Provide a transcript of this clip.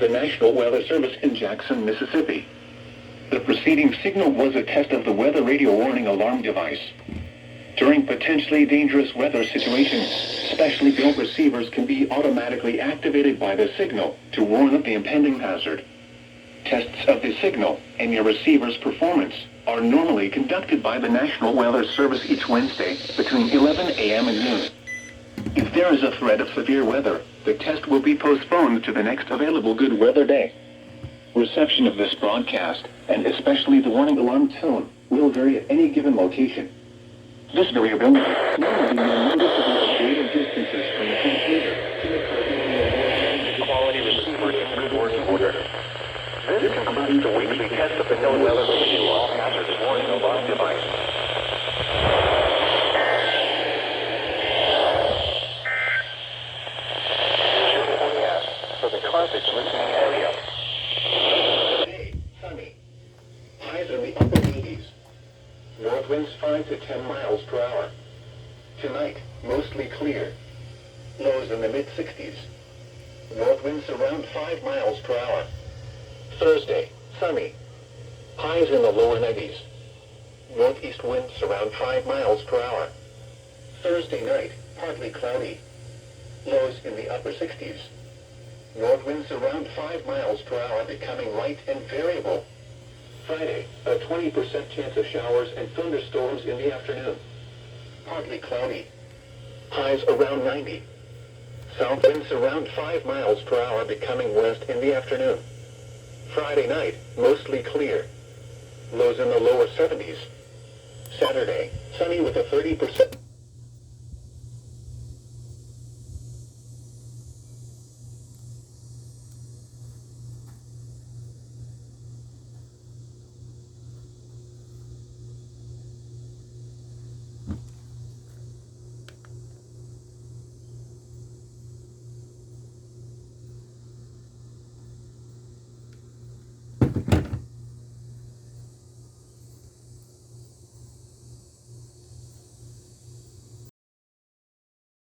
the National Weather Service in Jackson, Mississippi. The preceding signal was a test of the weather radio warning alarm device. During potentially dangerous weather situations, specially built receivers can be automatically activated by the signal to warn of the impending hazard. Tests of the signal and your receiver's performance are normally conducted by the National Weather Service each Wednesday between 11 a.m. and noon. If there is a threat of severe weather, the test will be postponed to the next available good weather day. Reception of this broadcast, and especially the warning alarm tone, will vary at any given location. This variability may be more noticeable at greater distances from the transmitter to the quality receiver in working order. This concludes the weekly test of the NOAA Weather Radio All Hazards Warning Alarm device. EAS for the Carthage listening area. Today, sunny. Highs in the upper 80s. North winds 5 to 10 miles per hour. Tonight, mostly clear. Lows in the mid-60s. North winds around 5 miles per hour. Thursday, sunny. Highs in the lower 90s. Northeast winds around 5 miles per hour. Thursday night, partly cloudy. Lows in the upper 60s. North winds around 5 miles per hour, becoming light and variable. Friday, a 20% chance of showers and thunderstorms in the afternoon. Partly cloudy. Highs around 90. South winds around 5 miles per hour, becoming west in the afternoon. Friday night, mostly clear. Lows in the lower 70s. Saturday, sunny with a 30%